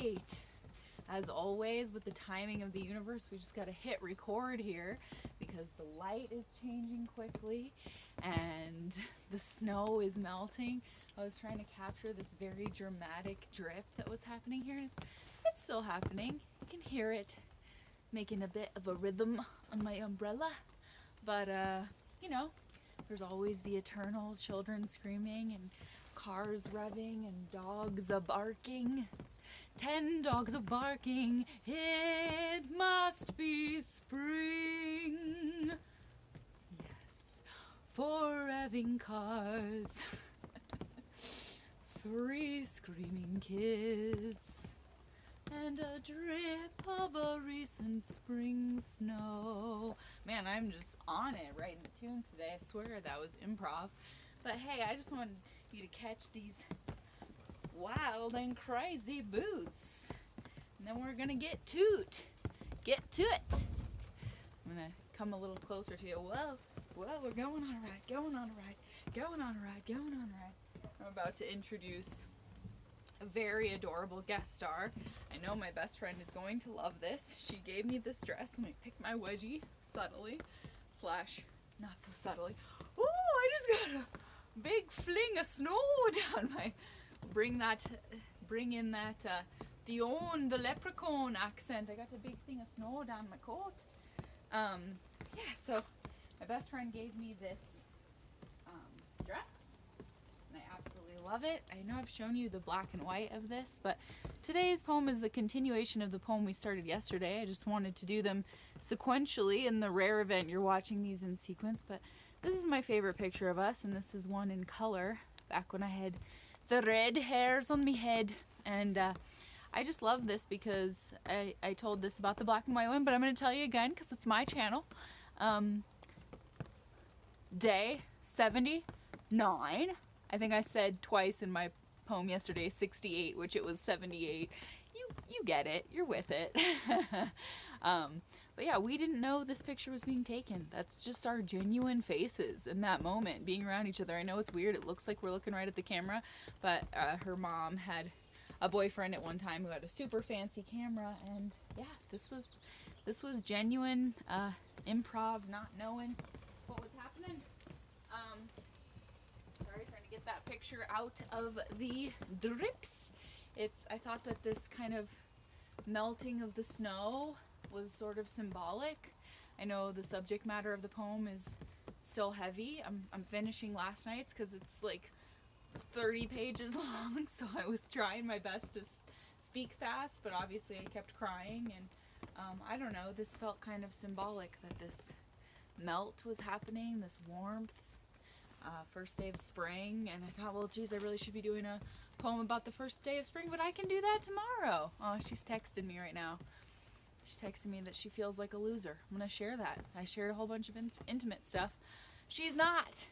right. As always, with the timing of the universe, we just got to hit record here because the light is changing quickly and the snow is melting. I was trying to capture this very dramatic drip that was happening here. It's still happening. You can hear it making a bit of a rhythm on my umbrella. But, you know, there's always the eternal children screaming and cars revving and dogs a-barking. 10 dogs a-barking, it must be spring. Yes, 4 revving cars, 3 screaming kids, and a drip of a recent spring snow. Man, I'm just on it, writing the tunes today. I swear that was improv. But hey, I just wanted you to catch these wild and crazy boots. And then we're gonna get to it. I'm gonna come a little closer to you. Whoa, we're going on a ride, going on a ride. I'm about to introduce a very adorable guest star. I know my best friend is going to love this. She gave me this dress. Let me pick my wedgie subtly, / not so subtly. Ooh, I just got a big fling of snow down my... Bring in that Dion the leprechaun accent. I got a big thing of snow down my coat. Yeah, so my best friend gave me this dress, and I absolutely love it. I know I've shown you the black and white of this, but today's poem is the continuation of the poem we started yesterday. I just wanted to do them sequentially in the rare event you're watching these in sequence, but this is my favorite picture of us, and this is one in color, back when I had the red hairs on me head. And I just love this because I told this about the black and white one, but I'm going to tell you again because it's my channel. Day 79. I think I said twice in my poem yesterday 68, which it was 78. You get it. You're with it. But yeah, we didn't know this picture was being taken. That's just our genuine faces in that moment, being around each other. I know it's weird. It looks like we're looking right at the camera, but her mom had a boyfriend at one time who had a super fancy camera, and yeah, this was genuine improv, not knowing what was happening. Sorry, trying to get that picture out of the drips. I thought that this kind of melting of the snow was sort of symbolic. I know the subject matter of the poem is still heavy. I'm finishing last night's because it's like 30 pages long, so I was trying my best to speak fast, but obviously I kept crying, and I don't know, this felt kind of symbolic that this melt was happening, this warmth. First day of spring, and I thought, well, geez, I really should be doing a poem about the first day of spring, but I can do that tomorrow. Oh, she's texting me right now. She's texting me that she feels like a loser. I'm gonna share that. I shared a whole bunch of intimate stuff. She's not.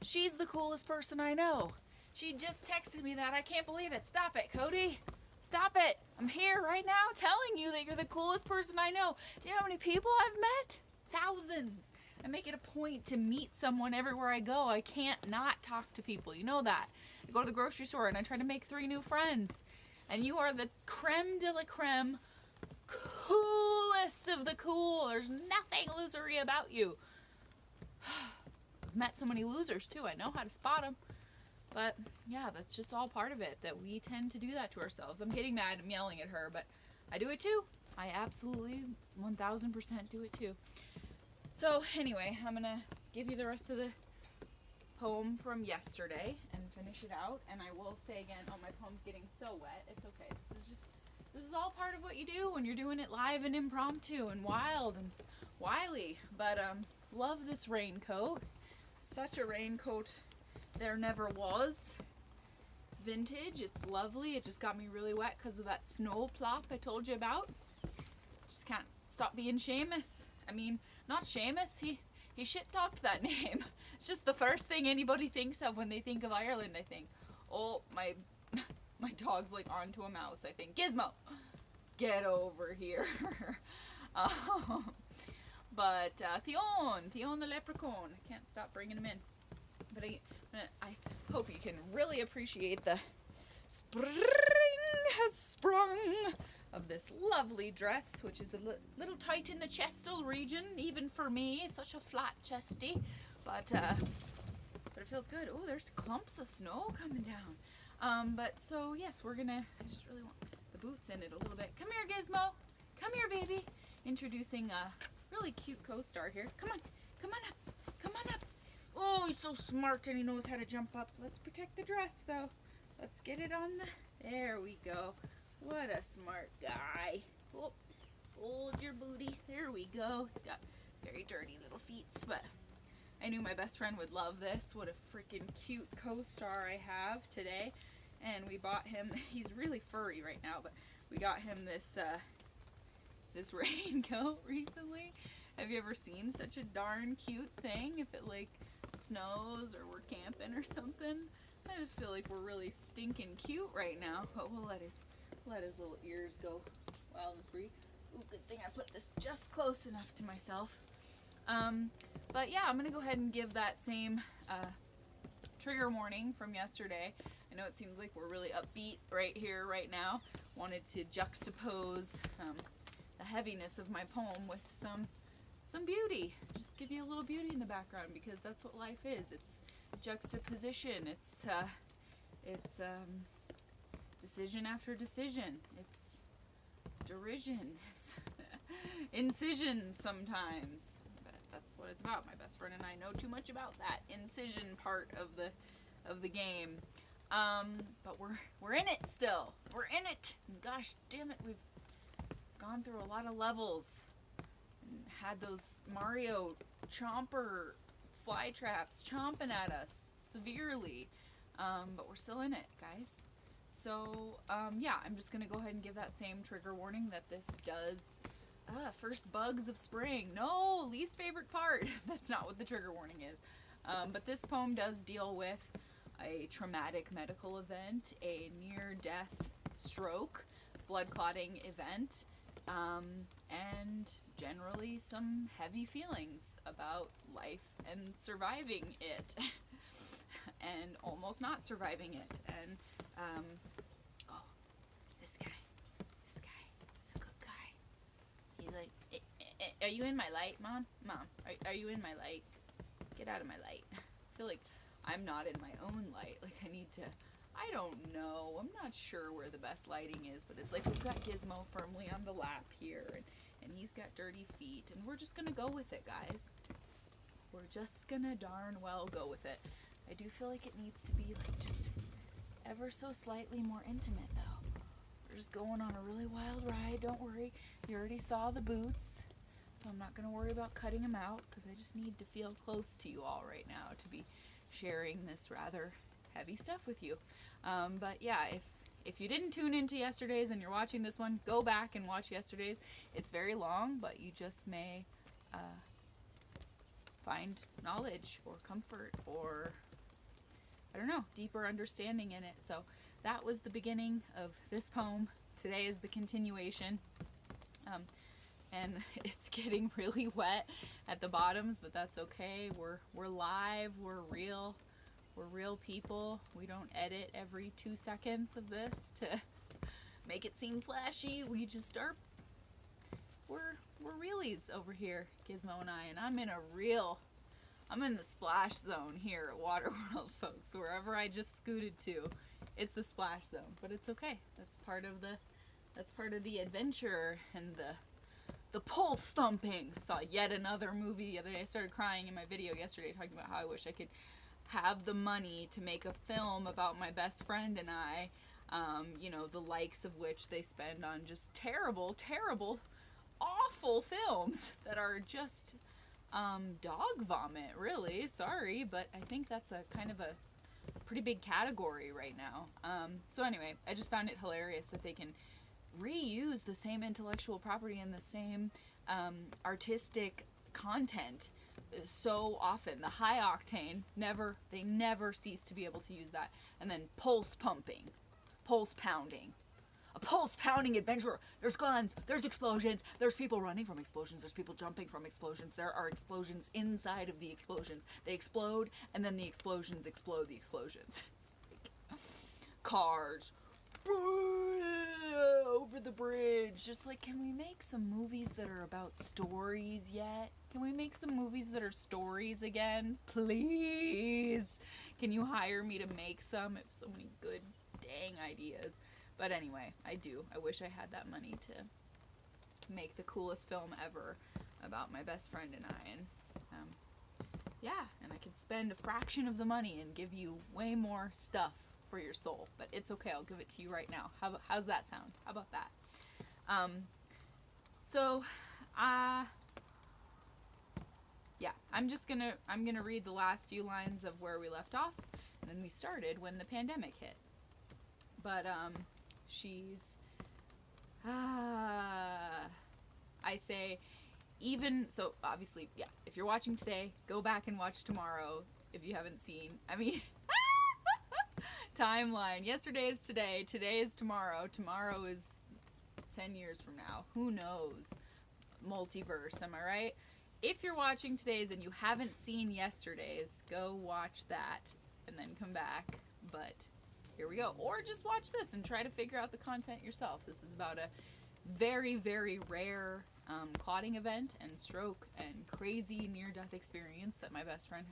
She's the coolest person I know. She just texted me that. I can't believe it. Stop it, Cody. Stop it. I'm here right now telling you that you're the coolest person I know. Do you know how many people I've met? Thousands. I make it a point to meet someone everywhere I go. I can't not talk to people. You know that. I go to the grocery store and I try to make 3 new friends. And you are the creme de la creme, coolest of the cool. There's nothing losery about you. I've met so many losers too. I know how to spot them. But yeah, that's just all part of it, that we tend to do that to ourselves. I'm getting mad. I'm yelling at her, but I do it too. I absolutely 1000% do it too. So anyway, I'm gonna give you the rest of the poem from yesterday and finish it out. And I will say again, oh, my poem's getting so wet. It's okay. This is all part of what you do when you're doing it live and impromptu and wild and wily. But love this raincoat. Such a raincoat there never was. It's vintage. It's lovely. It just got me really wet because of that snow plop I told you about. Just can't stop being Seamus. I mean, not Seamus. He shit-talked that name. It's just the first thing anybody thinks of when they think of Ireland, I think. Oh, my dog's like onto a mouse, I think. Gizmo! Get over here. But Theon the leprechaun. I can't stop bringing him in. But I hope you can really appreciate the spring has sprung this lovely dress, which is a little tight in the chestal region, even for me, such a flat chesty, but it feels good. Oh, there's clumps of snow coming down. But so yes, I just really want the boots in it a little bit. Come here, Gizmo. Come here, baby. Introducing a really cute co-star here. Come on up. Come on up. Oh, he's so smart and he knows how to jump up. Let's protect the dress though. Let's get it on there we go. What a smart guy. Oh, hold your booty. There we go. He's got very dirty little feet, but I knew my best friend would love this. What a freaking cute co-star I have today. And we bought him, he's really furry right now, but we got him this this raincoat recently. Have you ever seen such a darn cute thing? If it like snows or we're camping or something. I just feel like we're really stinking cute right now, but we'll let his little ears go wild and free. Ooh, good thing I put this just close enough to myself. But yeah, I'm gonna go ahead and give that same trigger warning from yesterday. I know it seems like we're really upbeat right here, right now. Wanted to juxtapose the heaviness of my poem with some beauty. Just give you a little beauty in the background, because that's what life is. It's juxtaposition. It's decision after decision. It's derision. It's incisions sometimes. But that's what it's about. My best friend and I know too much about that incision part of the game. But we're in it still. We're in it. And gosh damn it, we've gone through a lot of levels and had those Mario chomper fly traps chomping at us severely. But we're still in it, guys. So, yeah, I'm just gonna go ahead and give that same trigger warning that this does. First bugs of spring. No, least favorite part. That's not what the trigger warning is. But this poem does deal with a traumatic medical event, a near-death stroke, blood clotting event, and generally some heavy feelings about life and surviving it, and almost not surviving it. And oh, this guy, he's a good guy. He's like, are you in my light, Mom? Are you in my light? Get out of my light. I feel like I'm not in my own light. Like I don't know. I'm not sure where the best lighting is, but it's like we've got Gizmo firmly on the lap here, and he's got dirty feet, and we're just gonna go with it, guys. We're just gonna darn well go with it. I do feel like it needs to be like just ever so slightly more intimate though. We're just going on a really wild ride. Don't worry. You already saw the boots, so I'm not gonna worry about cutting them out, because I just need to feel close to you all right now to be sharing this rather heavy stuff with you. But yeah, if you didn't tune into yesterday's and you're watching this one, go back and watch yesterday's. It's very long, but you just may find knowledge or comfort or, I don't know, deeper understanding in it. So that was the beginning of this poem. Today is the continuation. And it's getting really wet at the bottoms, but that's okay. We're live, we're real people. We don't edit every 2 seconds of this to make it seem flashy. We just start, we're realies over here, Gizmo and I, and I'm in the splash zone here at Waterworld, folks. Wherever I just scooted to, it's the splash zone, but it's okay. That's part of the adventure and the pulse thumping. I saw yet another movie the other day. I started crying in my video yesterday talking about how I wish I could have the money to make a film about my best friend and I, you know, the likes of which they spend on just terrible, awful films that are just dog vomit, really. Sorry, but I think that's a kind of a pretty big category right now. So anyway, I just found it hilarious that they can reuse the same intellectual property and the same artistic content so often. The high octane, they never cease to be able to use that. And then pulse pumping, pulse pounding. A pulse pounding adventure. There's guns, there's explosions, there's people running from explosions, there's people jumping from explosions, there are explosions inside of the explosions. They explode, and then the explosions explode the explosions. It's like cars over the bridge. Just like, can we make some movies that are about stories yet? Can we make some movies that are stories again? Please. Can you hire me to make some? I have so many good dang ideas. But anyway, I do. I wish I had that money to make the coolest film ever about my best friend and I. And yeah, and I could spend a fraction of the money and give you way more stuff for your soul. But it's okay, I'll give it to you right now. How's that sound? How about that? Yeah, I'm gonna read the last few lines of where we left off, and then we started when the pandemic hit. But she's I say, even so, obviously, yeah, if you're watching today, go back and watch tomorrow if you haven't seen. I mean, timeline. Yesterday is today, today is tomorrow, tomorrow is 10 years from now. Who knows? Multiverse, am I right? If you're watching today's and you haven't seen yesterday's, go watch that and then come back. But here we go. Or just watch this and try to figure out the content yourself. This is about a very, very rare clotting event and stroke and crazy near-death experience that my best friend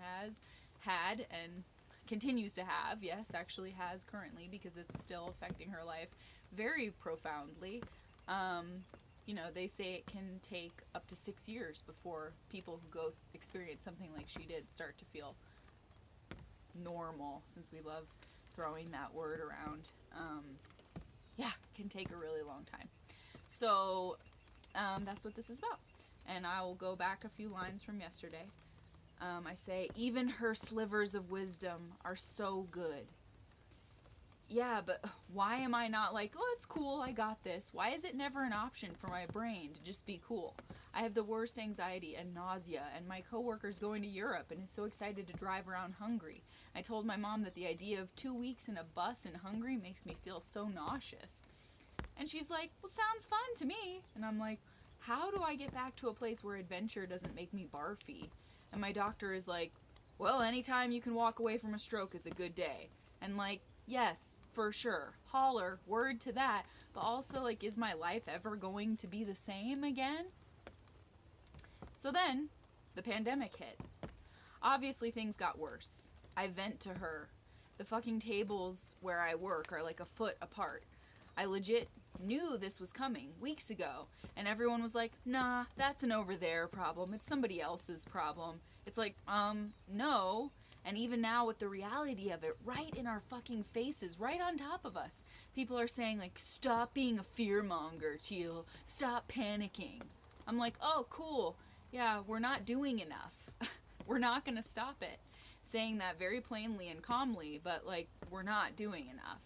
had and continues to have. Yes, actually has currently, because it's still affecting her life very profoundly. You know, they say it can take up to 6 years before people who go experience something like she did start to feel normal, since we love throwing that word around. Yeah, it can take a really long time. So that's what this is about. And I will go back a few lines from yesterday. I say, even her slivers of wisdom are so good. Yeah, but why am I not like, oh, it's cool, I got this? Why is it never an option for my brain to just be cool? I have the worst anxiety and nausea, and my coworker's going to Europe and is so excited to drive around hungry. I told my mom that the idea of 2 weeks in a bus and hungry makes me feel so nauseous. And she's like, well, sounds fun to me. And I'm like, how do I get back to a place where adventure doesn't make me barfy? And my doctor is like, well, anytime you can walk away from a stroke is a good day. And like, yes, for sure. Holler, word to that. But also, like, is my life ever going to be the same again? So then, the pandemic hit. Obviously, things got worse. I vent to her. The fucking tables where I work are like a foot apart. I legit knew this was coming weeks ago, and everyone was like, nah, that's an over there problem. It's somebody else's problem. It's like, no. And even now, with the reality of it right in our fucking faces, right on top of us, people are saying, like, stop being a fearmonger, Teal. Stop panicking. I'm like, oh, cool. Yeah, we're not doing enough. We're not going to stop it. Saying that very plainly and calmly, but, like, we're not doing enough.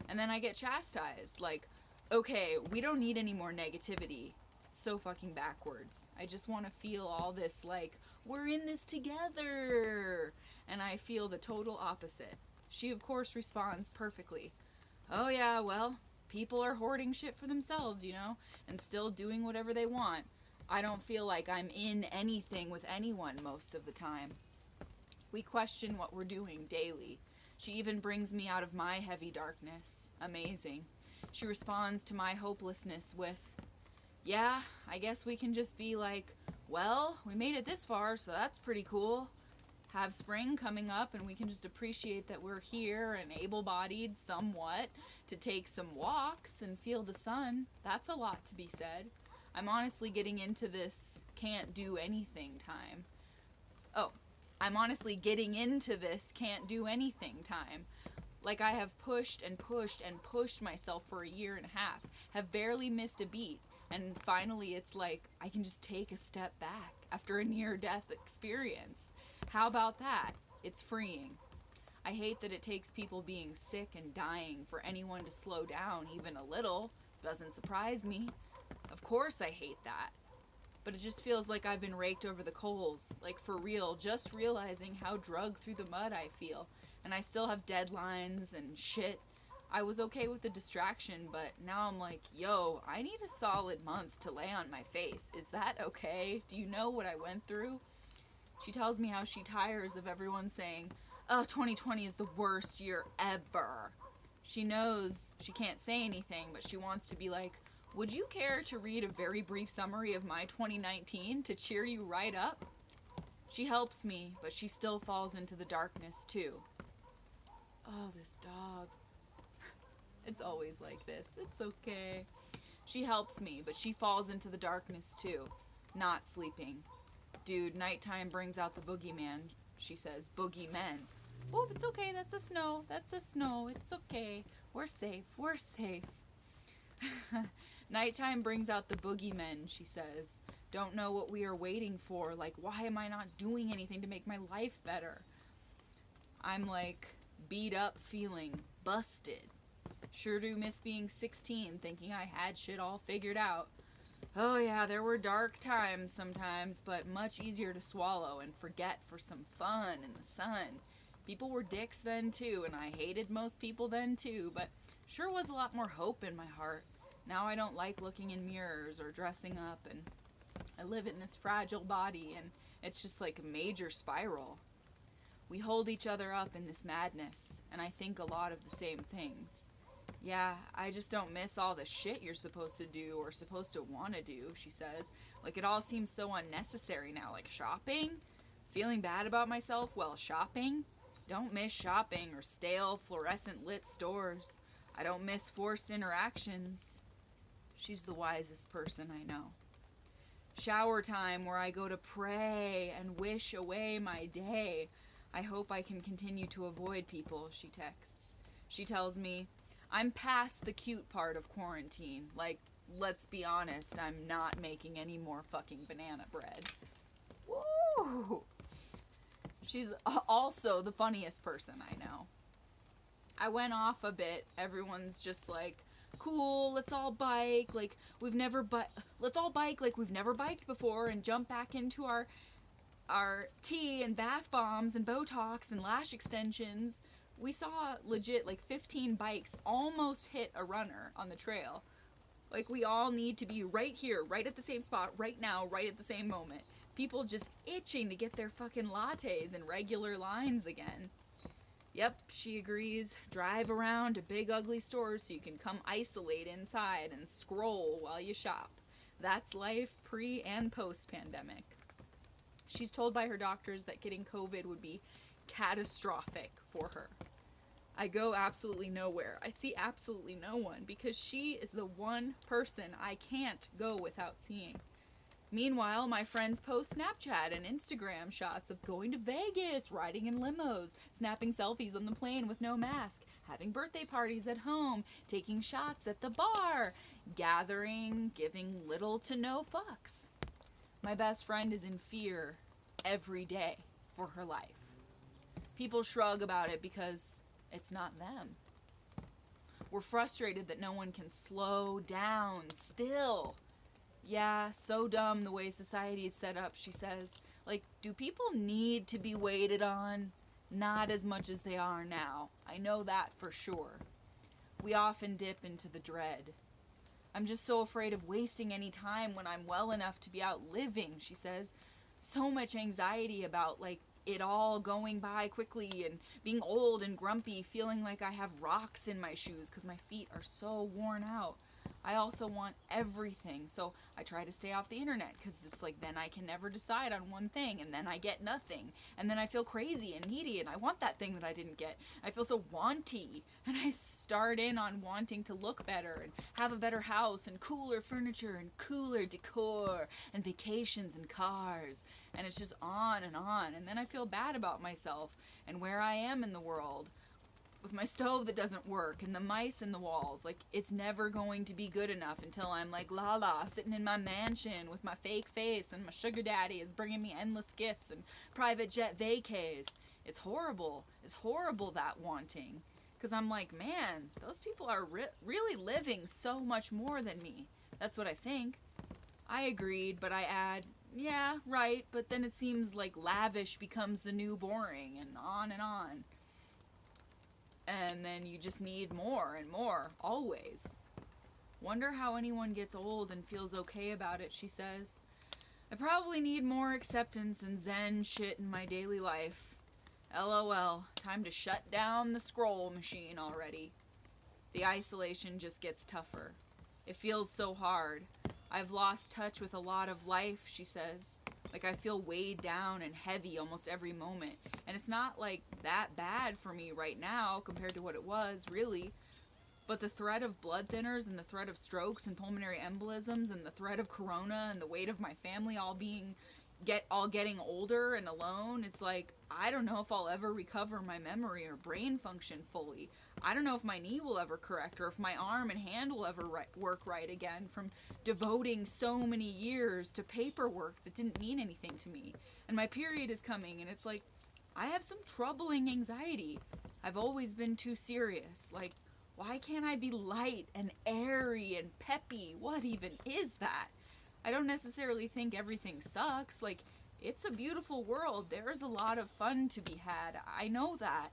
And then I get chastised, like, okay, we don't need any more negativity. It's so fucking backwards. I just want to feel all this, like, we're in this together. And I feel the total opposite. She, of course, responds perfectly. Oh yeah, well, people are hoarding shit for themselves, you know, and still doing whatever they want. I don't feel like I'm in anything with anyone most of the time. We question what we're doing daily. She even brings me out of my heavy darkness. Amazing. She responds to my hopelessness with, yeah, I guess we can just be like, well, we made it this far, so that's pretty cool. Have spring coming up, and we can just appreciate that we're here and able-bodied somewhat to take some walks and feel the sun. That's a lot to be said. I'm honestly getting into this can't do anything time. I'm honestly getting into this can't do anything time. Like I have pushed and pushed and pushed myself for a year and a half, have barely missed a beat, and finally it's like I can just take a step back after a near-death experience. How about that? It's freeing. I hate that it takes people being sick and dying for anyone to slow down even a little. Doesn't surprise me. Of course I hate that. But it just feels like I've been raked over the coals. Like for real, just realizing how drugged through the mud I feel. And I still have deadlines and shit. I was okay with the distraction, but now I'm like, yo, I need a solid month to lay on my face. Is that okay? Do you know what I went through? She tells me how she tires of everyone saying, oh, 2020 is the worst year ever. She knows she can't say anything, but she wants to be like, Would you care to read a very brief summary of my 2019 to cheer you right up? She helps me, but she still falls into the darkness too. Oh, this dog. It's always like this. It's okay. She helps me, but she falls into the darkness too. Not sleeping. Dude, nighttime brings out the boogeyman, she says. Boogeymen. Oh, it's okay. That's a snow. That's a snow. It's okay. We're safe. We're safe. Nighttime brings out the boogeymen, she says. Don't know what we are waiting for. Like, why am I not doing anything to make my life better? I'm like, beat up feeling busted. Sure do miss being 16, thinking I had shit all figured out. Oh yeah, there were dark times sometimes, but much easier to swallow and forget for some fun in the sun. People were dicks then too, and I hated most people then too, but sure was a lot more hope in my heart. Now I don't like looking in mirrors or dressing up, and I live in this fragile body, and it's just like a major spiral. We hold each other up in this madness, and I think a lot of the same things. Yeah, I just don't miss all the shit you're supposed to do or supposed to want to do, she says. Like, it all seems so unnecessary now, like shopping? Feeling bad about myself while shopping? Don't miss shopping or stale, fluorescent lit stores. I don't miss forced interactions. She's the wisest person I know. Shower time, where I go to pray and wish away my day. I hope I can continue to avoid people, she texts. She tells me, I'm past the cute part of quarantine. Like, let's be honest, I'm not making any more fucking banana bread. Woo! She's also the funniest person I know. I went off a bit. Everyone's just like, cool, let's all bike like we've never let's all bike like we've never biked before and jump back into our tea and bath bombs and Botox and lash extensions. We saw legit like 15 bikes almost hit a runner on the trail. Like, we all need to be right here, right at the same spot, right now, right at the same moment. People just itching to get their fucking lattes in regular lines again. Yep, she agrees. Drive around to big ugly stores so you can come isolate inside and scroll while you shop. That's life pre and post pandemic. She's told by her doctors that getting COVID would be catastrophic for her. I go absolutely nowhere. I see absolutely no one because she is the one person I can't go without seeing. Meanwhile, my friends post Snapchat and Instagram shots of going to Vegas, riding in limos, snapping selfies on the plane with no mask, having birthday parties at home, taking shots at the bar, gathering, giving little to no fucks. My best friend is in fear every day for her life. People shrug about it because it's not them. We're frustrated that no one can slow down still. Yeah, so dumb the way society is set up, she says. Like, do people need to be waited on? Not as much as they are now. I know that for sure. We often dip into the dread. I'm just so afraid of wasting any time when I'm well enough to be out living, she says. So much anxiety about, like, it all going by quickly and being old and grumpy, feeling like I have rocks in my shoes because my feet are so worn out. I also want everything, so I try to stay off the internet because it's like then I can never decide on one thing and then I get nothing and then I feel crazy and needy and I want that thing that I didn't get. I feel so wanty and I start in on wanting to look better and have a better house and cooler furniture and cooler decor and vacations and cars, and it's just on and then I feel bad about myself and where I am in the world. With my stove that doesn't work and the mice in the walls, like, it's never going to be good enough until I'm like Lala, sitting in my mansion with my fake face and my sugar daddy is bringing me endless gifts and private jet vacays. It's horrible. It's horrible, that wanting. Because I'm like, man, those people are really living so much more than me. That's what I think. I agreed, but I add, yeah, right, but then it seems like lavish becomes the new boring and on and on. And then you just need more and more, always. Wonder how anyone gets old and feels okay about it, she says. I probably need more acceptance and zen shit in my daily life. LOL, time to shut down the scroll machine already. The isolation just gets tougher. It feels so hard. I've lost touch with a lot of life, she says. Like I feel weighed down and heavy almost every moment. And it's not like that bad for me right now compared to what it was, really. But the threat of blood thinners and the threat of strokes and pulmonary embolisms and the threat of corona and the weight of my family all getting older and alone, it's like I don't know if I'll ever recover my memory or brain function fully. I don't know if my knee will ever correct or if my arm and hand will ever work right again from devoting so many years to paperwork that didn't mean anything to me. And my period is coming and it's like I have some troubling anxiety. I've always been too serious. Like, why can't I be light and airy and peppy? What even is that? I don't necessarily think everything sucks. Like, it's a beautiful world. There's a lot of fun to be had. I know that.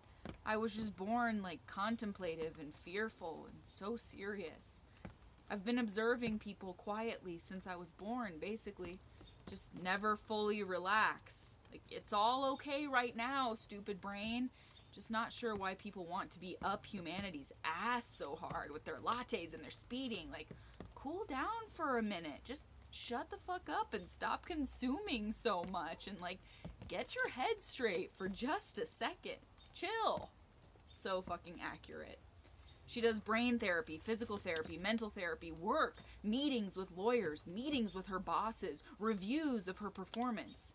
I was just born, like, contemplative and fearful and so serious. I've been observing people quietly since I was born, basically. Just never fully relax. Like, it's all okay right now, stupid brain. Just not sure why people want to be up humanity's ass so hard with their lattes and their speeding. Like, cool down for a minute. Just shut the fuck up and stop consuming so much and, like, get your head straight for just a second. Chill. So fucking accurate. She does brain therapy, physical therapy, mental therapy, work, meetings with lawyers, meetings with her bosses, reviews of her performance.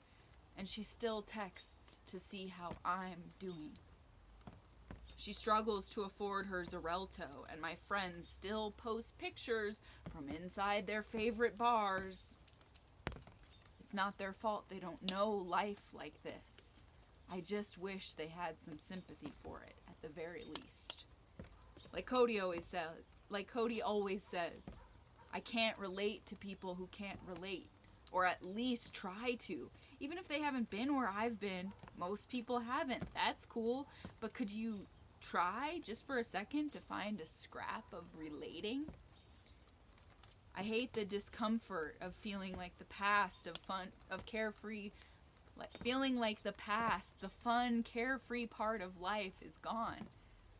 And she still texts to see how I'm doing. She struggles to afford her Xarelto, and my friends still post pictures from inside their favorite bars. It's not their fault they don't know life like this. I just wish they had some sympathy for it, at the very least. Like Cody always says, I can't relate to people who can't relate, or at least try to. Even if they haven't been where I've been, most people haven't. That's cool, but could you try just for a second to find a scrap of relating? I hate the discomfort of feeling like the past feeling like the past, the fun, carefree part of life is gone.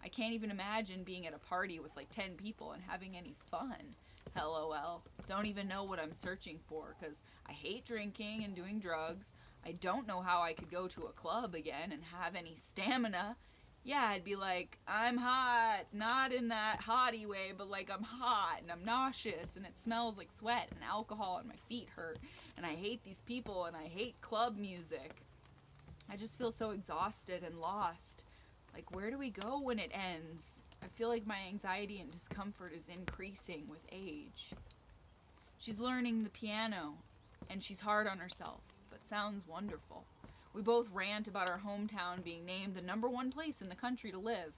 I can't even imagine being at a party with like 10 people and having any fun. LOL. Don't even know what I'm searching for because I hate drinking and doing drugs. I don't know how I could go to a club again and have any stamina. Yeah, I'd be like, I'm hot. Not in that hottie way, but like I'm hot and I'm nauseous and it smells like sweat and alcohol and my feet hurt. And I hate these people and I hate club music. I just feel so exhausted and lost. Like, where do we go when it ends? I feel like my anxiety and discomfort is increasing with age. She's learning the piano and she's hard on herself, but sounds wonderful. We both rant about our hometown being named the #1 place in the country to live.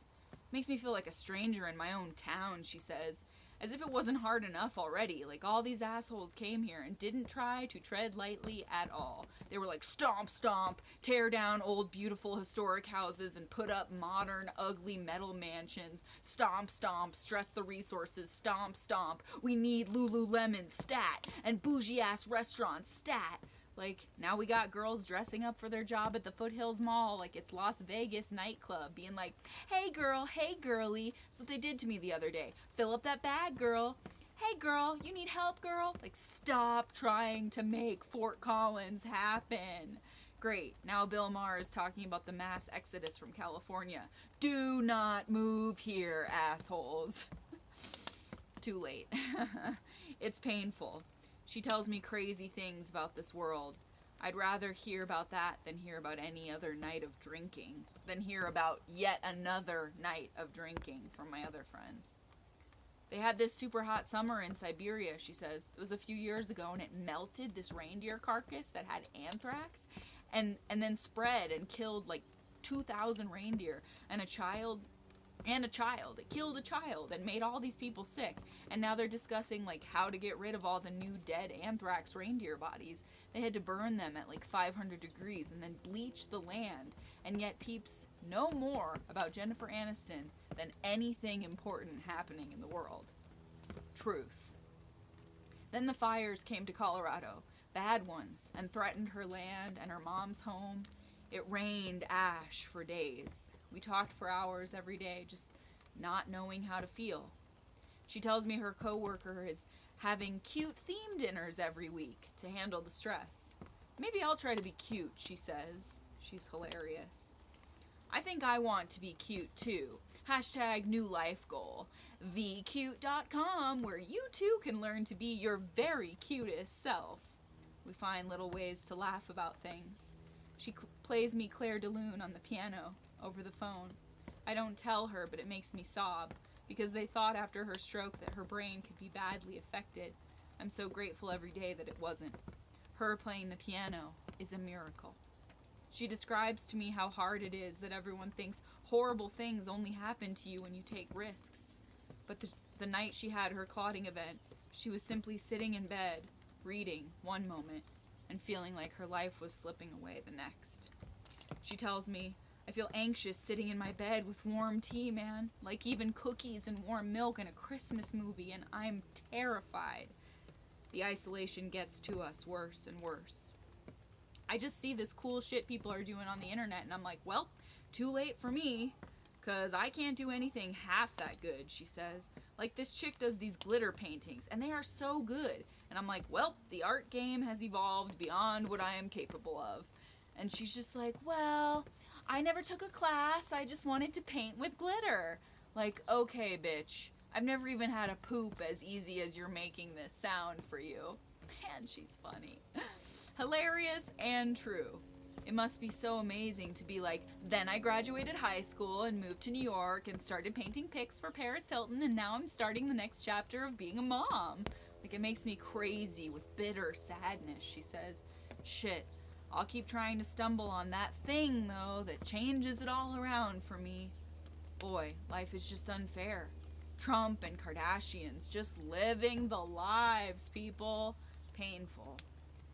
Makes me feel like a stranger in my own town, she says, as if it wasn't hard enough already. Like all these assholes came here and didn't try to tread lightly at all. They were like, stomp, stomp, tear down old, beautiful, historic houses and put up modern, ugly metal mansions. Stomp, stomp, stress the resources, stomp, stomp. We need Lululemon, stat, and bougie-ass restaurants, stat. Like, now we got girls dressing up for their job at the Foothills Mall like it's Las Vegas nightclub, being like, hey girl, hey girly. That's what they did to me the other day. Fill up that bag, girl. Hey girl, you need help, girl? Like, stop trying to make Fort Collins happen. Great, now Bill Maher is talking about the mass exodus from California. Do not move here, assholes. Too late. It's painful. She tells me crazy things about this world. I'd rather hear about that than hear about any other night of drinking, than hear about yet another night of drinking from my other friends. They had this super hot summer in Siberia, she says. It was a few years ago, and it melted this reindeer carcass that had anthrax, and then spread and killed like 2,000 reindeer and a child. It killed a child and made all these people sick. And now they're discussing like how to get rid of all the new dead anthrax reindeer bodies. They had to burn them at like 500 degrees and then bleach the land. And yet peeps know more about Jennifer Aniston than anything important happening in the world. Truth. Then the fires came to Colorado, bad ones, and threatened her land and her mom's home. It rained ash for days. We talked for hours every day, just not knowing how to feel. She tells me her coworker is having cute theme dinners every week to handle the stress. Maybe I'll try to be cute, she says. She's hilarious. I think I want to be cute too. Hashtag new life goal. VCute.com, where you too can learn to be your very cutest self. We find little ways to laugh about things. She plays me Claire de Lune on the piano over the phone. I don't tell her, but it makes me sob, because they thought after her stroke that her brain could be badly affected. I'm so grateful every day that it wasn't. Her playing the piano is a miracle. She describes to me how hard it is that everyone thinks horrible things only happen to you when you take risks. But the night she had her clotting event, she was simply sitting in bed, reading one moment, and feeling like her life was slipping away the next. She tells me, I feel anxious sitting in my bed with warm tea, man, like even cookies and warm milk and a Christmas movie, and I'm terrified. The isolation gets to us worse and worse. I just see this cool shit people are doing on the internet, and I'm like, well, too late for me, because I can't do anything half that good, she says. Like, this chick does these glitter paintings, and they are so good. And I'm like, well, the art game has evolved beyond what I am capable of. And she's just like, well, I never took a class, I just wanted to paint with glitter. Like, okay, bitch, I've never even had a poop as easy as you're making this sound for you. Man, she's funny. Hilarious and true. It must be so amazing to be like, then I graduated high school and moved to New York and started painting pics for Paris Hilton, and now I'm starting the next chapter of being a mom. Like, it makes me crazy with bitter sadness, she says. Shit, I'll keep trying to stumble on that thing, though, that changes it all around for me. Boy, life is just unfair. Trump and Kardashians just living the lives, people. Painful.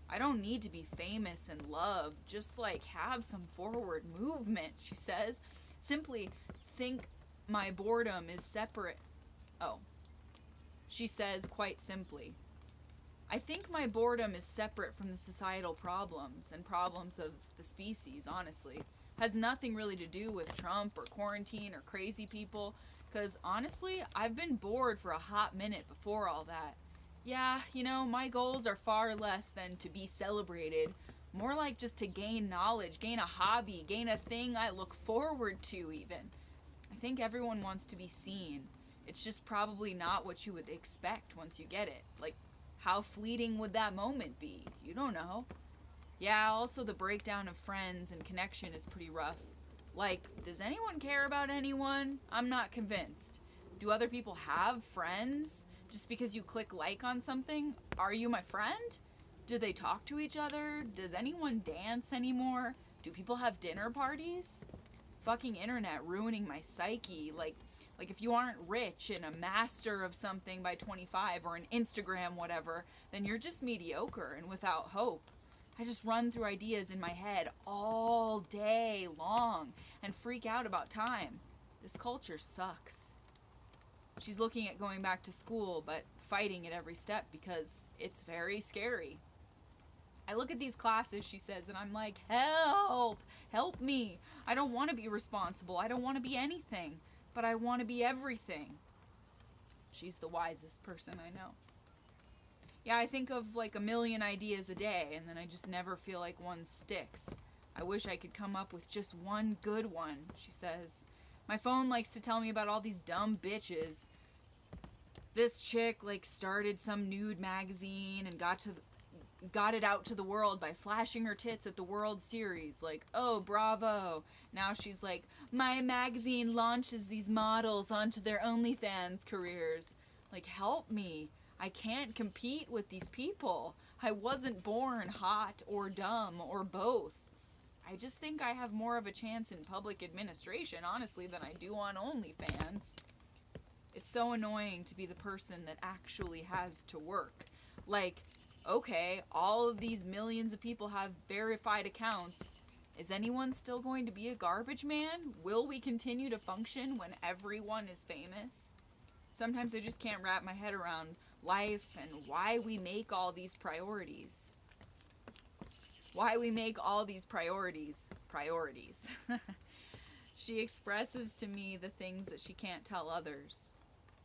I don't need to be famous and loved, just like have some forward movement, she says. Simply think my boredom is separate. Oh. She says quite simply, I think my boredom is separate from the societal problems and problems of the species, honestly. Has nothing really to do with Trump or quarantine or crazy people, because honestly, I've been bored for a hot minute before all that. Yeah, you know, my goals are far less than to be celebrated. More like just to gain knowledge, gain a hobby, gain a thing I look forward to even. I think everyone wants to be seen. It's just probably not what you would expect once you get it. Like, how fleeting would that moment be? You don't know. Yeah, also the breakdown of friends and connection is pretty rough. Like, does anyone care about anyone? I'm not convinced. Do other people have friends? Just because you click like on something, are you my friend? Do they talk to each other? Does anyone dance anymore? Do people have dinner parties? Fucking internet ruining my psyche. Like if you aren't rich and a master of something by 25 or an Instagram whatever, then you're just mediocre and without hope. I just run through ideas in my head all day long and freak out about time. This culture sucks. She's looking at going back to school, but fighting at every step because it's very scary. I look at these classes, she says, and I'm like, help! Help me! I don't want to be responsible. I don't want to be anything, but I want to be everything. She's the wisest person I know. Yeah, I think of like a million ideas a day, and then I just never feel like one sticks. I wish I could come up with just one good one, she says. My phone likes to tell me about all these dumb bitches. This chick like started some nude magazine and got it out to the world by flashing her tits at the World Series. Like, oh, bravo. Now she's like, my magazine launches these models onto their OnlyFans careers. Like, help me. I can't compete with these people. I wasn't born hot or dumb or both. I just think I have more of a chance in public administration, honestly, than I do on OnlyFans. It's so annoying to be the person that actually has to work. Like, okay, all of these millions of people have verified accounts. Is anyone still going to be a garbage man? Will we continue to function when everyone is famous? Sometimes I just can't wrap my head around life and why we make all these priorities. Why we make all these priorities. She expresses to me the things that she can't tell others.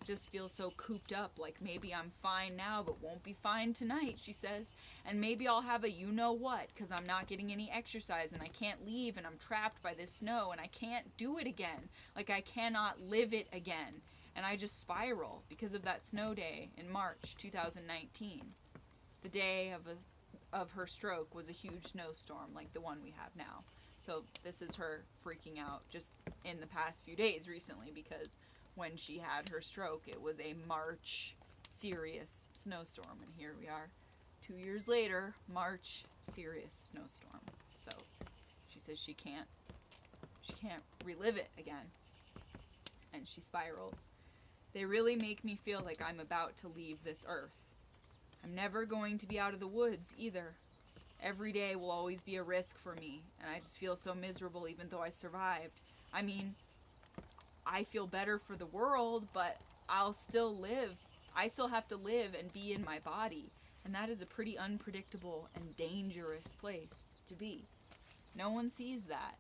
just feel so cooped up, like maybe I'm fine now but won't be fine tonight, she says. And maybe I'll have a you-know-what, because I'm not getting any exercise and I can't leave and I'm trapped by this snow and I can't do it again. Like, I cannot live it again. And I just spiral because of that snow day in March 2019. The day of her stroke was a huge snowstorm like the one we have now. So this is her freaking out just in the past few days recently, because when she had her stroke, it was a March serious snowstorm. And here we are 2 years later, March serious snowstorm. So she says she can't relive it again. And she spirals. They really make me feel like I'm about to leave this earth. I'm never going to be out of the woods either. Every day will always be a risk for me, and I just feel so miserable even though I survived. I mean, I feel better for the world, but I'll still live. I still have to live and be in my body, and that is a pretty unpredictable and dangerous place to be. No one sees that.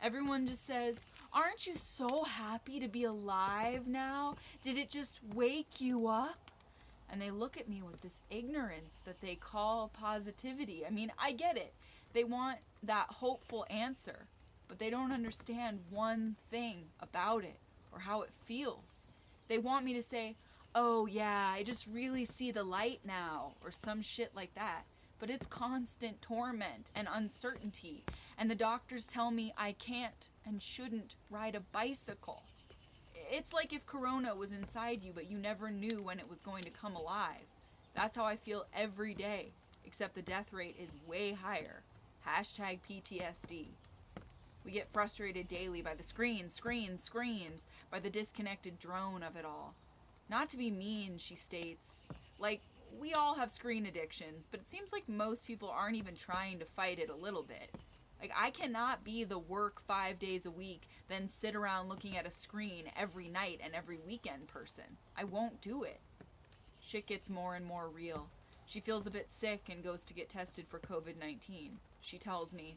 Everyone just says, "Aren't you so happy to be alive now? Did it just wake you up?" And they look at me with this ignorance that they call positivity. I mean, I get it. They want that hopeful answer, but they don't understand one thing about it or how it feels. They want me to say, "Oh yeah, I just really see the light now," or some shit like that. But it's constant torment and uncertainty. And the doctors tell me I can't and shouldn't ride a bicycle. It's like if Corona was inside you, but you never knew when it was going to come alive. That's how I feel every day, except the death rate is way higher. Hashtag PTSD. We get frustrated daily by the screens, by the disconnected drone of it all. Not to be mean, she states. Like, we all have screen addictions, but it seems like most people aren't even trying to fight it a little bit. Like, I cannot be the work 5 days a week, then sit around looking at a screen every night and every weekend person. I won't do it. Shit gets more and more real. She feels a bit sick and goes to get tested for COVID-19. She tells me,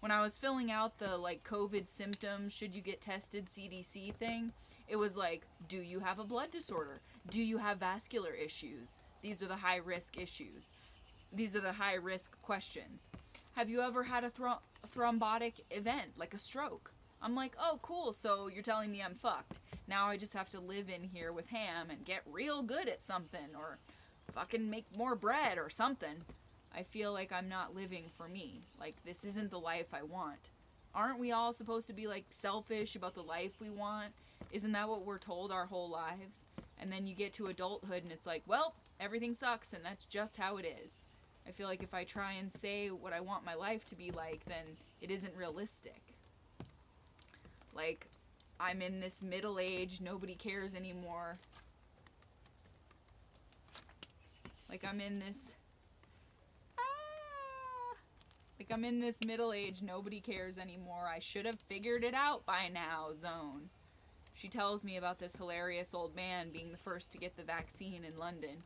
when I was filling out the, COVID symptoms, should you get tested CDC thing, it was like, do you have a blood disorder? Do you have vascular issues? These are the high-risk issues. These are the high-risk questions. Have you ever had a thrombotic event, like a stroke? I'm like, oh, cool, so you're telling me I'm fucked. Now I just have to live in here with Ham and get real good at something, or fucking make more bread or something. I feel like I'm not living for me. Like, this isn't the life I want. Aren't we all supposed to be, selfish about the life we want? Isn't that what we're told our whole lives? And then you get to adulthood and it's like, well, everything sucks and that's just how it is. I feel like if I try and say what I want my life to be like, then it isn't realistic. Like, I'm in this middle age, nobody cares anymore. Like, I'm in this middle age, nobody cares anymore. I should have figured it out by now zone. She tells me about this hilarious old man being the first to get the vaccine in London.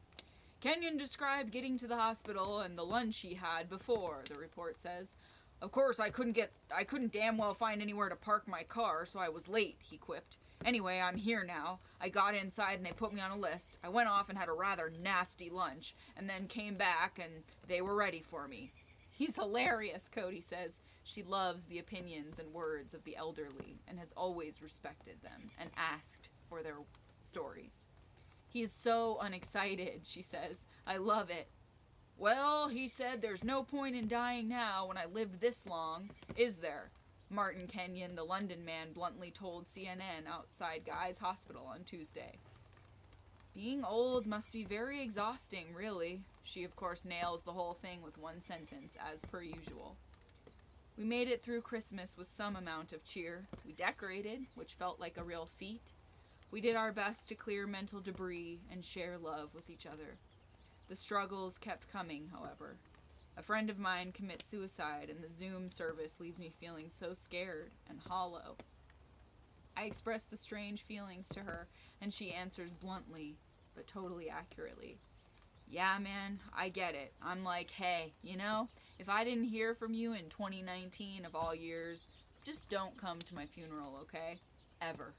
Kenyon described getting to the hospital and the lunch he had before, the report says. Of course, I couldn't damn well find anywhere to park my car, so I was late, he quipped. Anyway, I'm here now. I got inside and they put me on a list. I went off and had a rather nasty lunch, and then came back and they were ready for me. He's hilarious, Cody says. She loves the opinions and words of the elderly and has always respected them and asked for their stories. He is so unexcited, she says. I love it. Well, he said, there's no point in dying now when I lived this long, is there? Martin Kenyon, the London man, bluntly told CNN outside Guy's Hospital on Tuesday. Being old must be very exhausting, really. She, of course, nails the whole thing with one sentence, as per usual. We made it through Christmas with some amount of cheer. We decorated, which felt like a real feat. We did our best to clear mental debris and share love with each other. The struggles kept coming, however. A friend of mine commits suicide, and the Zoom service leaves me feeling so scared and hollow. I express the strange feelings to her, and she answers bluntly, but totally accurately. Yeah, man, I get it. I'm like, hey, if I didn't hear from you in 2019 of all years, just don't come to my funeral, okay? Ever.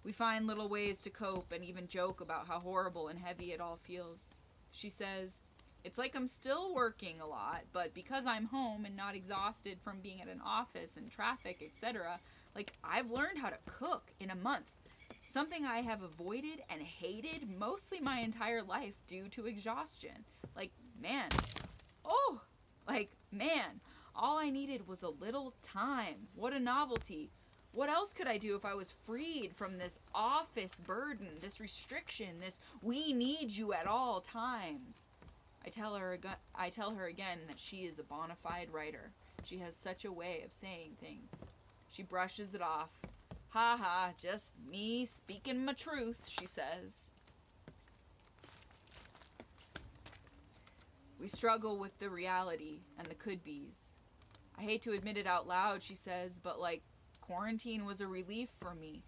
We find little ways to cope and even joke about how horrible and heavy it all feels. She says, "It's like I'm still working a lot, but because I'm home and not exhausted from being at an office and traffic, etc., like I've learned how to cook in a month. Something I have avoided and hated mostly my entire life due to exhaustion. Like, man, oh, man, all I needed was a little time. What a novelty. What else could I do if I was freed from this office burden, this restriction, this we need you at all times?" I tell her again that she is a bona fide writer. She has such a way of saying things. She brushes it off. "Ha ha, just me speaking my truth," she says. We struggle with the reality and the could-be's. "I hate to admit it out loud," she says, "but quarantine was a relief for me.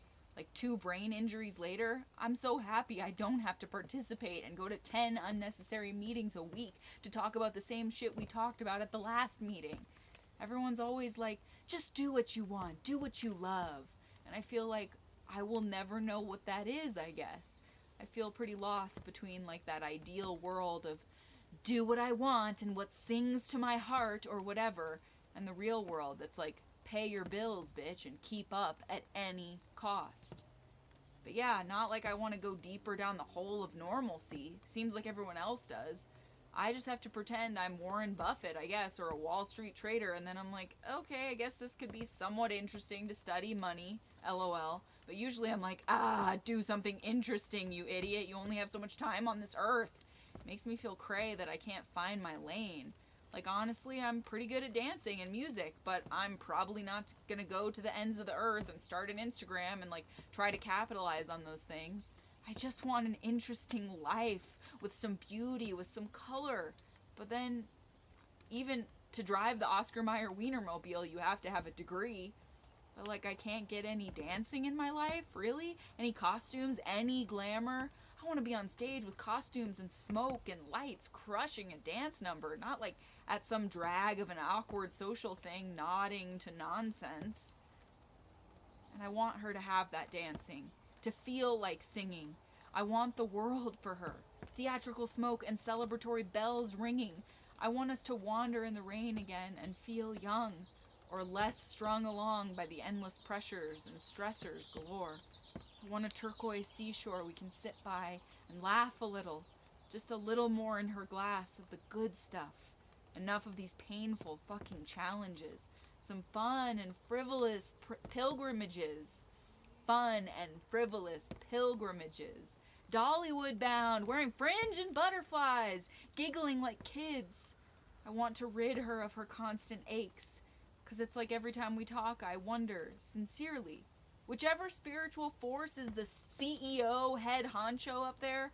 2 brain injuries later, I'm so happy I don't have to participate and go to 10 unnecessary meetings a week to talk about the same shit we talked about at the last meeting. Everyone's always like, just do what you want, do what you love." And I feel like I will never know what that is, I guess. I feel pretty lost between that ideal world of do what I want and what sings to my heart or whatever, and the real world that's pay your bills, bitch, and keep up at any cost. But yeah, not I want to go deeper down the hole of normalcy. Seems like everyone else does. I just have to pretend I'm Warren Buffett, I guess, or a Wall Street trader, and then I'm like, okay, I guess this could be somewhat interesting to study money, lol. But usually I'm like, do something interesting, you idiot. You only have so much time on this earth. It makes me feel cray that I can't find my lane. Honestly, I'm pretty good at dancing and music, but I'm probably not gonna go to the ends of the earth and start an Instagram and try to capitalize on those things. I just want an interesting life with some beauty, with some color. But then, even to drive the Oscar Mayer Wienermobile, you have to have a degree. But I can't get any dancing in my life, really? Any costumes, any glamour? I want to be on stage with costumes and smoke and lights crushing a dance number, not at some drag of an awkward social thing nodding to nonsense. And I want her to have that dancing, to feel like singing. I want the world for her. Theatrical smoke and celebratory bells ringing. I want us to wander in the rain again and feel young, or less strung along by the endless pressures and stressors galore. I want a turquoise seashore we can sit by and laugh a little, just a little more in her glass of the good stuff. Enough of these painful fucking challenges. Some fun and frivolous pilgrimages. Fun and frivolous pilgrimages. Dollywood bound, wearing fringe and butterflies, giggling like kids. I want to rid her of her constant aches, 'cause it's every time we talk I wonder, sincerely, whichever spiritual force is the CEO, head honcho up there,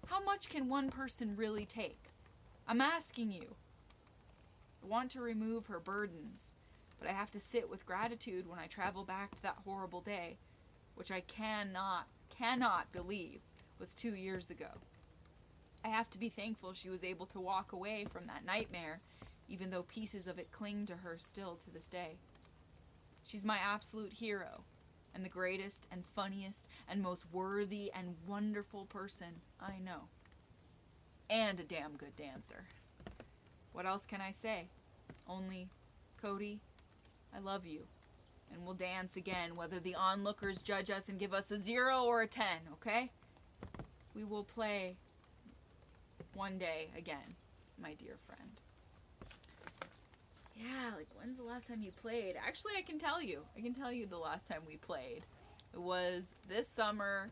how much can one person really take? I'm asking you. I want to remove her burdens, but I have to sit with gratitude when I travel back to that horrible day, which I cannot believe was 2 years ago. I have to be thankful she was able to walk away from that nightmare, even though pieces of it cling to her still to this day. She's my absolute hero, and the greatest and funniest and most worthy and wonderful person I know. And a damn good dancer. What else can I say? Only, Cody, I love you. And we'll dance again, whether the onlookers judge us and give us a 0 or a 10, okay? We will play one day again, my dear friend. Yeah, when's the last time you played? Actually, I can tell you the last time we played. It was this summer,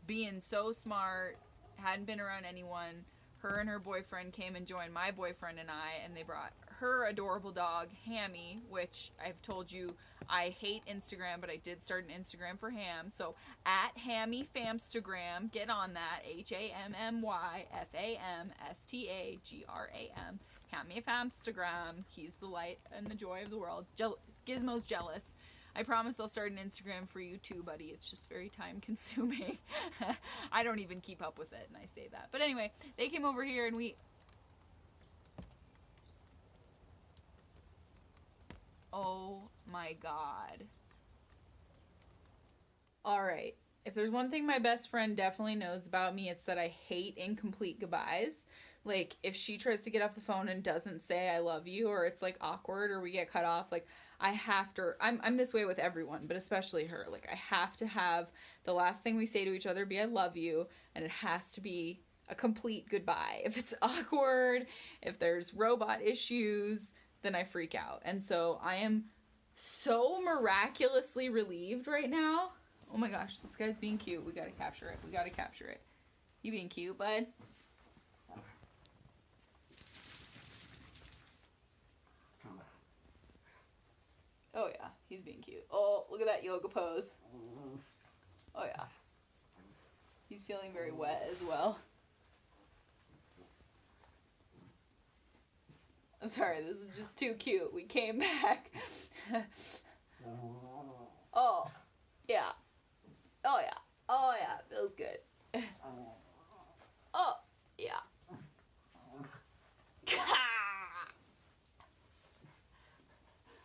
being so smart, hadn't been around anyone. Her and her boyfriend came and joined my boyfriend and I, and they brought her adorable dog, Hammy, which I've told you I hate Instagram, but I did start an Instagram for Ham. So at Hammy Famstagram, get on that, HAMMYFAMSTAGRAM, Hammy Famstagram. He's the light and the joy of the world. Gizmo's jealous. I promise I'll start an Instagram for you too, buddy. It's just very time consuming. I don't even keep up with it, and I say that. But anyway, they came over here and we... Oh my God. All right. If there's one thing my best friend definitely knows about me, it's that I hate incomplete goodbyes. Like, if she tries to get off the phone and doesn't say I love you, or it's like awkward, or we get cut off, like, I have to, I'm this way with everyone, but especially her. Like, I have to have the last thing we say to each other be I love you, and it has to be a complete goodbye. If it's awkward, if there's robot issues, then I freak out. And so I am so miraculously relieved right now. Oh my gosh, this guy's being cute. We gotta capture it. We gotta capture it. You being cute, bud? Oh yeah, he's being cute. Oh, look at that yoga pose. Oh yeah. He's feeling very wet as well. I'm sorry, this is just too cute. We came back. Oh, yeah. Oh, yeah. Oh, yeah. Feels good. Oh, yeah.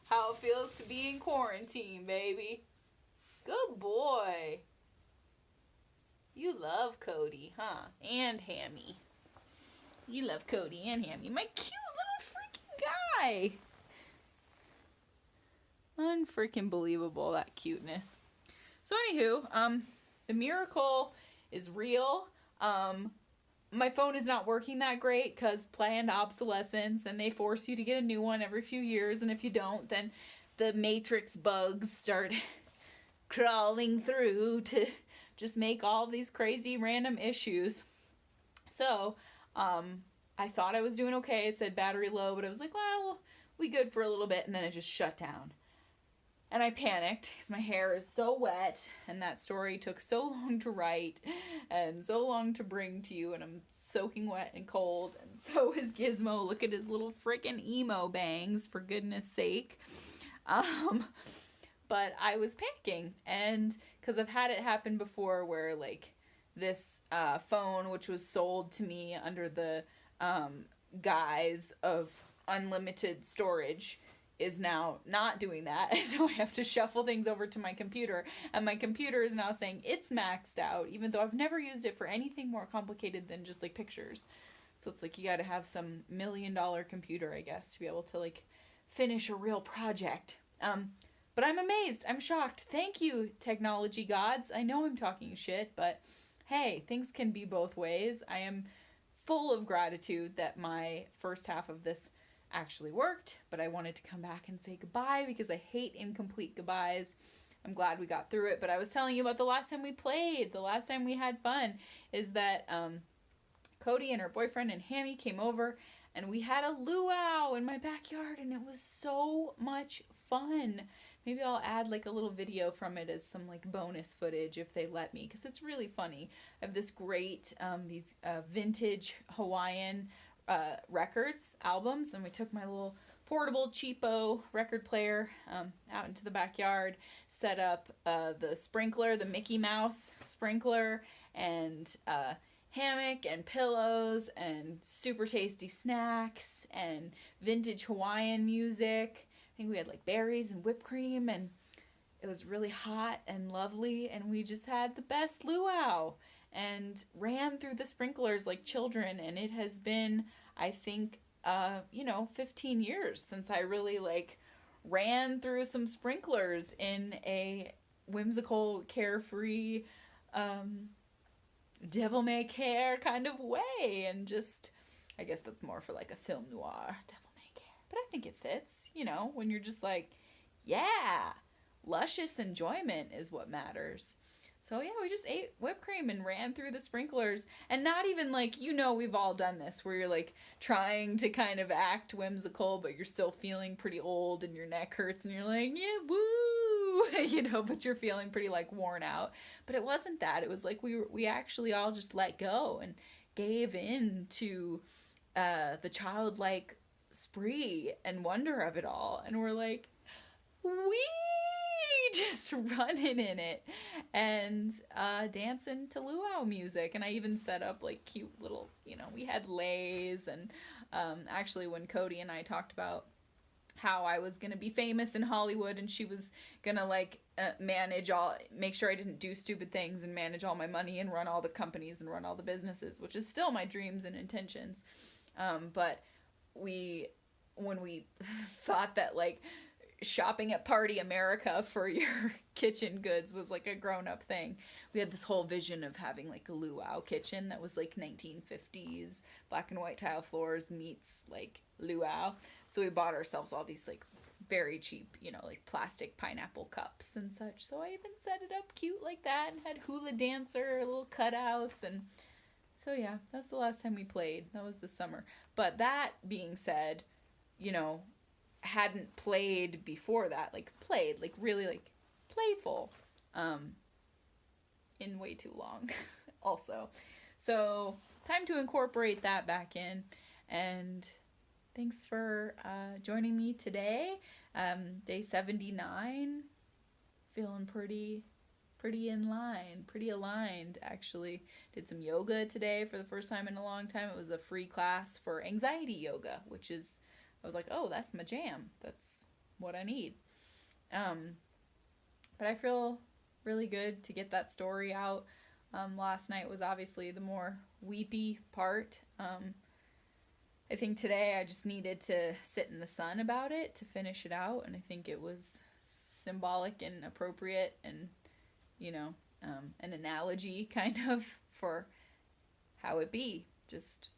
How it feels to be in quarantine, baby. Good boy. You love Cody, huh? And Hammy. You love Cody and Hammy. My cute little freaking guy. Unfreaking believable, that cuteness. So anywho, the miracle is real. My phone is not working that great because planned obsolescence, and they force you to get a new one every few years, and if you don't, then the matrix bugs start crawling through to just make all these crazy random issues. So, I thought I was doing okay. It said battery low, but I was like, well, we good for a little bit, and then it just shut down. And I panicked because my hair is so wet, and that story took so long to write and so long to bring to you, and I'm soaking wet and cold, and so is Gizmo. Look at his little frickin' emo bangs, for goodness sake. But I was panicking, and because I've had it happen before where, like, this phone, which was sold to me under the guise of unlimited storage, is now not doing that, so I have to shuffle things over to my computer, and my computer is now saying it's maxed out, even though I've never used it for anything more complicated than just, like, pictures. So it's like you gotta have some $1 million computer, I guess, to be able to, like, finish a real project. But I'm amazed. I'm shocked. Thank you, technology gods. I know I'm talking shit, but hey, things can be both ways. I am full of gratitude that my first half of this actually worked, but I wanted to come back and say goodbye because I hate incomplete goodbyes. I'm glad we got through it, but I was telling you about the last time we played, the last time we had fun, is that Cody and her boyfriend and Hammy came over, and we had a luau in my backyard, and it was so much fun. Maybe I'll add, like, a little video from it as some, like, bonus footage if they let me, because it's really funny. I have this great, these vintage Hawaiian records, albums, and we took my little portable cheapo record player out into the backyard, set up the sprinkler, the Mickey Mouse sprinkler, and hammock and pillows and super tasty snacks and vintage Hawaiian music. I think we had, like, berries and whipped cream, and it was really hot and lovely, and we just had the best luau and ran through the sprinklers like children, and it has been, I think, 15 years since I really, like, ran through some sprinklers in a whimsical, carefree, devil may care kind of way, and just, I guess that's more for, like, a film noir, devil may care, but I think it fits, when you're just like, yeah, luscious enjoyment is what matters. So yeah, we just ate whipped cream and ran through the sprinklers, and not even, like, we've all done this, where you're, like, trying to kind of act whimsical, but you're still feeling pretty old and your neck hurts and you're like, yeah, woo, but you're feeling pretty, like, worn out. But it wasn't that. It was like we actually all just let go and gave in to the childlike spree and wonder of it all, and we're like, just running in it and dancing to luau music. And I even set up, like, cute little, we had leis, and actually when Cody and I talked about how I was gonna be famous in Hollywood, and she was gonna make sure I didn't do stupid things and manage all my money and run all the companies and run all the businesses, which is still my dreams and intentions. But we, when we thought that like shopping at Party America for your kitchen goods was like a grown up thing, we had this whole vision of having like a luau kitchen that was like 1950s black and white tile floors meets like luau. So we bought ourselves all these like very cheap, like plastic pineapple cups and such. So I even set it up cute like that and had hula dancer little cutouts. And so yeah, that's the last time we played. That was this summer. But that being said, hadn't played before that, like played, like really like playful, in way too long also. So time to incorporate that back in. And thanks for joining me today. Day 79. Feeling pretty in line, pretty aligned actually. Did some yoga today for the first time in a long time. It was a free class for anxiety yoga, which is, I was like, oh, that's my jam. That's what I need. But I feel really good to get that story out. Last night was obviously the more weepy part. I think today I just needed to sit in the sun about it to finish it out, and I think it was symbolic and appropriate and, an analogy kind of for how it be. Just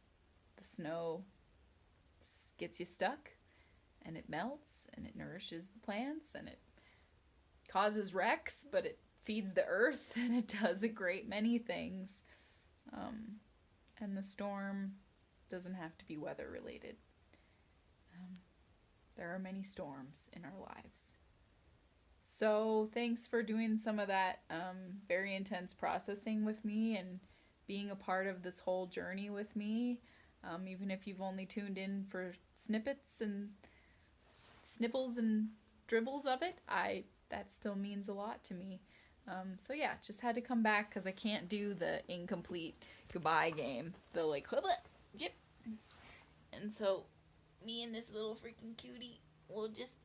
the snow gets you stuck, and it melts, and it nourishes the plants, and it causes wrecks, but it feeds the earth, and it does a great many things. And the storm doesn't have to be weather related. There are many storms in our lives. So thanks for doing some of that very intense processing with me and being a part of this whole journey with me. Even if you've only tuned in for snippets and snipples and dribbles of it, that still means a lot to me. So yeah, just had to come back because I can't do the incomplete goodbye game. The like, yep. And so me and this little freaking cutie will just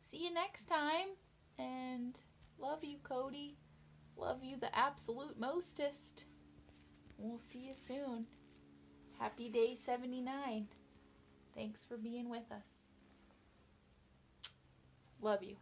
see you next time. And love you, Cody. Love you the absolute mostest. We'll see you soon. Happy day 79. Thanks for being with us. Love you.